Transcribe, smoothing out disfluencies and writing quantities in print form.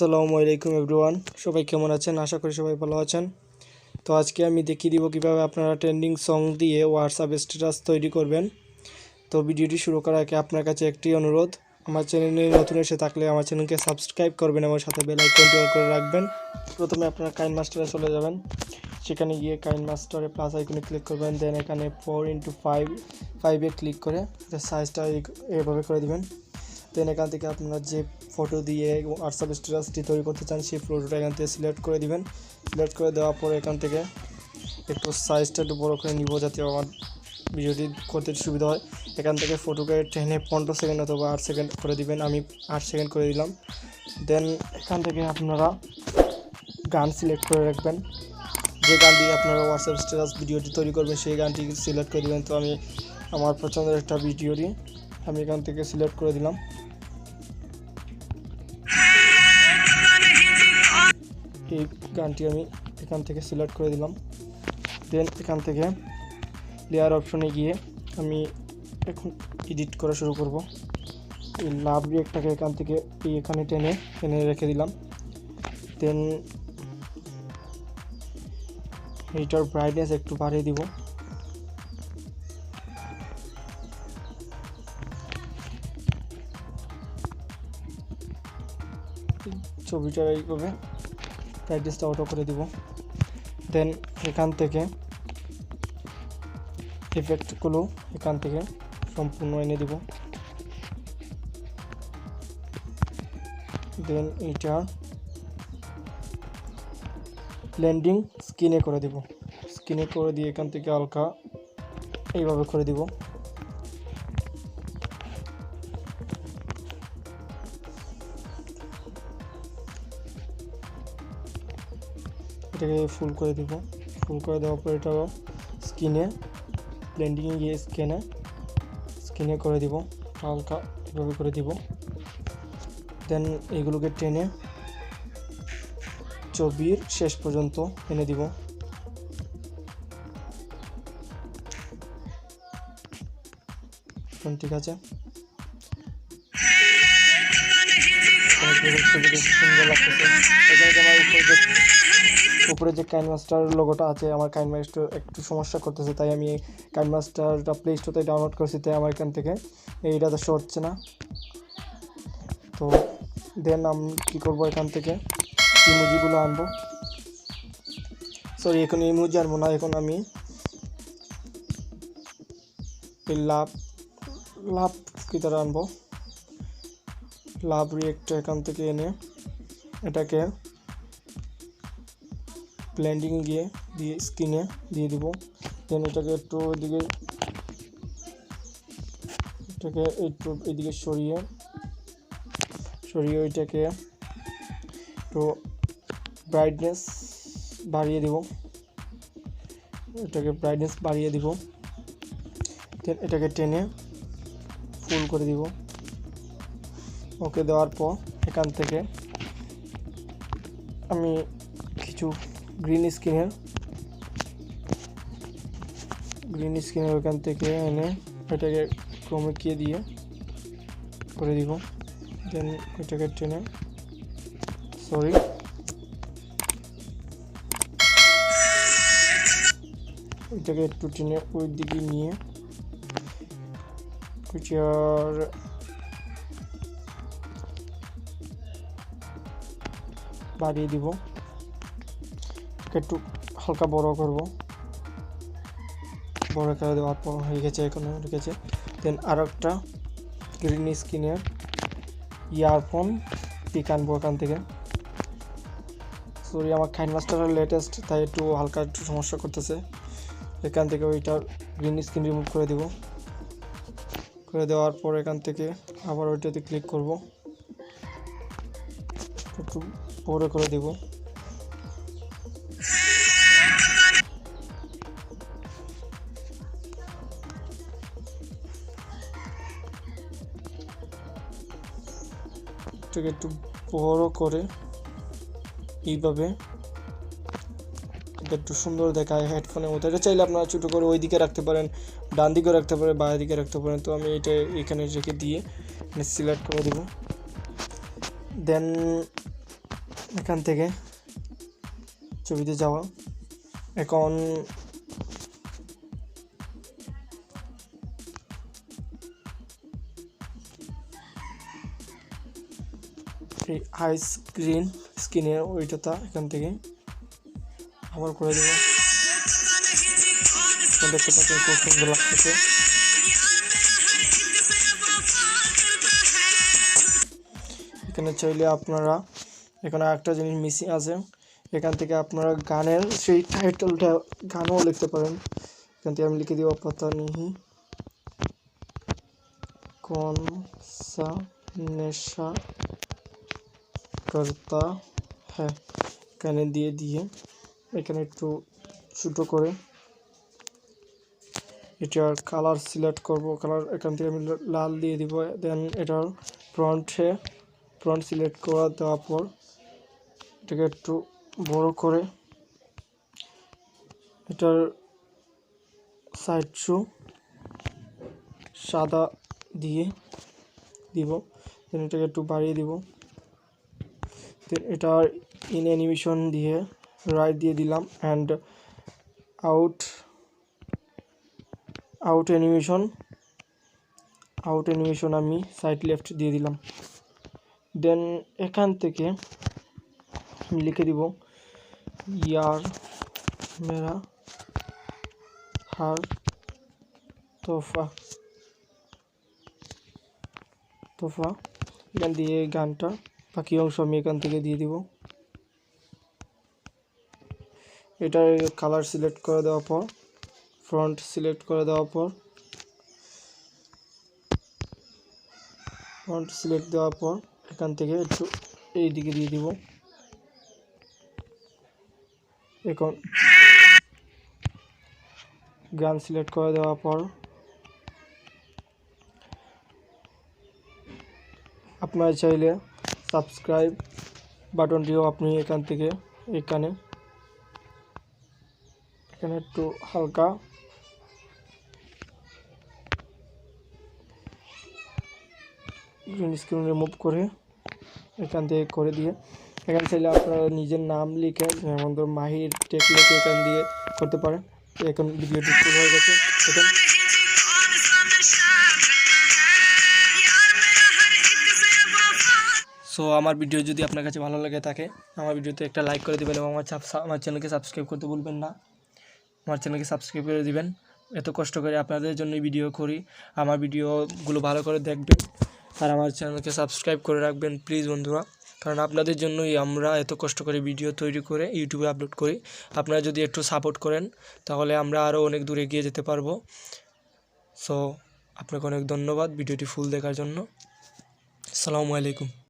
আসসালামুআলাইকুম everyone, সবাই কেমন আছেন? আশা করি সবাই ভালো আছেন। তো আজকে আমি দেখিয়ে দিব কিভাবে আপনারা ট্রেন্ডিং সং দিয়ে হোয়াটসঅ্যাপ স্ট্যাটাস তৈরি করবেন। তো ভিডিওটি শুরু করার আগে আপনার কাছে একটি অনুরোধ, আমার চ্যানেলে নতুন এসে থাকলে আমার চ্যানেলকে সাবস্ক্রাইব করবেন এবং সাথে বেল আইকনটি অন করে রাখবেন। প্রথমে আপনারা কাইনমাস্টারে চলে যাবেন, সেখানে গিয়ে কাইনমাস্টারে প্লাস আইকনে ক্লিক করবেন। দেন এখানে 4x5 ক্লিক করে সাইজটা এইভাবে করে দিবেন। দেন এখান থেকে আপনারা যে ফটো দিয়ে হোয়াটসঅ্যাপ স্ট্যাটাসটি তৈরি করতে চান সেই ফটোটা এখান থেকে সিলেক্ট করে দিবেন। সিলেক্ট করে দেওয়ার পরে এখান থেকে একটু সাইজটা একটু বড়ো করে নিব যাতে আমার ভিডিওটি করতে সুবিধা হয়। এখান থেকে ফটোকে টেনে 15 সেকেন্ড অথবা 8 সেকেন্ড করে দিবেন। আমি 8 সেকেন্ড করে দিলাম। দেন এখান থেকে আপনারা গান সিলেক্ট করে রাখবেন, যে গানটি আপনারা হোয়াটসঅ্যাপ স্ট্যাটাস ভিডিওটি তৈরি করবেন সেই গানটি সিলেক্ট করে দেবেন। তো আমি আমার পছন্দের একটা ভিডিওটি আমি এখান থেকে সিলেক্ট করে দিলাম। এই গানটি আমি এখান থেকে সিলেক্ট করে দিলাম। দেন এখান থেকে লেয়ার অপশনে গিয়ে আমি এখন এডিট করা শুরু করব। এই লাভ রিয়েক্টটাকে এখান থেকে এখানে টেনে রেখে দিলাম। দেন এইটার ব্রাইটনেস একটু বাড়িয়ে দিব। ছবিটা এইভাবে ব্রাইটনেসটা অটো করে দিব। দেন এখান থেকে ইফেক্টগুলো এখান থেকে সম্পূর্ণ এনে দিব। দেন এইটা ব্লেন্ডিং স্ক্রিনে করে দিব। স্ক্রিনে করে দিয়ে এখান থেকে হালকা এইভাবে করে দিব। এটাকে ফুল করে দিব। ফুল করে দেওয়ার পর এটাও স্ক্রিনে ব্লেন্ডিংয়ে গিয়ে স্ক্রিনে করে দিব, হালকা এভাবে করে দিব। দেন এগুলোকে টেনে ছবির শেষ পর্যন্ত এনে দিব। ঠিক আছে, সুন্দর লাগতেছে। উপরে যে কাইনমাস্টার লোগোটা আছে, আমার কাইনমাস্টার একটু সমস্যা করতেছে, তাই আমি কাইনমাস্টারটা প্লে স্টোরে ডাউনলোড করছি, তাই আমার এখান থেকে এইটাতে শো হচ্ছে না। তো দেন আমি কী করবো, এখান থেকে ইমোজিগুলো আনবো। সরি, এখন ইমোজি আনবো না, এখন আমি লাভ কি তারা আনবো। লাভ রিয়েক্টটা এখান থেকে এনে এটাকে ব্লেন্ডিং দিয়ে স্ক্রিনে দিয়ে দিব। দেন এটাকে একটু এদিকে সরিয়ে এটাকে একটু ব্রাইটনেস বাড়িয়ে দিব। দেন এটাকে টেনে ফুল করে দিব। ওকে দেওয়ার পর এখান থেকে আমি কিছু গ্রিন স্ক্রিনের ওখান থেকে এনে এটাকে ক্রোমিকিয়ে দিয়ে করে দিব। দেন এটাকে টেনে এটাকে একটু টেনে ওই দিকে নিয়ে কুচিয়ার বাড়িয়ে দিব। একটু হালকা বড় করব। বড় করে দেওয়ার পর হয়ে গেছে, এখন রেখেছে। দেন আর একটা গ্রিন স্ক্রিনের ইয়ারফোন পিক আনবো এখান থেকে। সরি, আমার কাইনমাস্টারের লেটেস্ট, তাই একটু হালকা একটু সমস্যা করতেছে। এখান থেকে ওইটার গ্রিন স্ক্রিন রিমুভ করে দিব। করে দেওয়ার পর এখান থেকে আবার ওইটাতে ক্লিক করব, একটু বড় করে দিব। এটাকে একটু বড় করে এইভাবে একটু সুন্দর দেখায় হেডফোনের মতো। এটা চাইলে আপনারা ছোটো করে ওই দিকে রাখতে পারেন, ডান দিকে রাখতে পারেন, বাঁ দিকে রাখতে পারেন। তো আমি এটা এখানে রেখে দিয়ে সিলেক্ট করে দেব। দেন এখান থেকে ছবিতে যাওয়া। এখন এই হাই স্ক্রিনের ওইটা এখান থেকে আবার করে দেবো। দেখতে পাচ্ছেন খুব সুন্দর লাগতেছে। এখানে চাইলে আপনারা, এখানে একটা জিনিস মিসিং আছে, এখান থেকে আপনারা গানের সেই টাইটেলটা গানও লিখতে পারেন। এখান থেকে আমি লিখে দিব পতা নিহি কোন সা নেশা করতা হ্যাঁ, এখানে দিয়ে এখানে একটু ছোটো করে এটার কালার সিলেক্ট করব। কালার এখান থেকে আমি লাল দিয়ে দিব। দেন এটার ফ্রন্ট সিলেক্ট করা দেওয়ার পর এটাকে একটু বড় করে এটার সাইড শো সাদা দিয়ে দিব। দেন এটাকে একটু বাড়িয়ে দিব। দেন এটার ইন অ্যানিমেশন দিয়ে রাইট দিয়ে দিলাম অ্যান্ড আউট অ্যানিমেশন আমি সাইড লেফট দিয়ে দিলাম। দেন এখান থেকে আমি লিখে দিব ইয়ার মেরা হার তোফা। এখান দিয়ে গানটা বাকি অংশ আমি এখান থেকে দিয়ে দিব। এটার কালার সিলেক্ট করে দেওয়ার পর ফ্রন্ট সিলেক্ট করে দেওয়ার পর এখান থেকে একটু এই দিকে দিয়ে দিব। এখন গান সিলেক্ট করে দেওয়ার পর আপনারা চাইলে সাবস্ক্রাইব বাটনটিও আপনি এখান থেকে এখানে একটু হালকা গ্রিন স্ক্রিন রিমুভ করে এখান থেকে করে দিয়ে এখানে চাইলে আপনারা নিজের নাম লিখে যেমন ধর মাহির টেক লিখে এখান দিয়ে করতে পারেন। এখন ভিডিওটি শুরু হয়ে গেছে। এখন সো আমার ভিডিও যদি আপনার কাছে ভালো লাগে থাকে আমার ভিডিওতে একটা লাইক করে দেবেন এবং আমার চ্যানেলকে সাবস্ক্রাইব করতে ভুলবেন না। আমার চ্যানেলকে সাবস্ক্রাইব করে দিবেন। এত কষ্ট করে আপনাদের জন্য ভিডিও করি, আমার ভিডিওগুলো ভালো করে দেখবেন আর আমার চ্যানেলকে সাবস্ক্রাইব করে রাখবেন প্লিজ বন্ধুরা, কারণ আপনাদের জন্যই আমরা এত কষ্ট করে ভিডিও তৈরি করে ইউটিউবে আপলোড করি। আপনারা যদি একটু সাপোর্ট করেন তাহলে আমরা আরও অনেক দূরে এগিয়ে যেতে পারবো। সো আপনাকে অনেক ধন্যবাদ ভিডিওটি ফুল দেখার জন্য। আসসালামু আলাইকুম।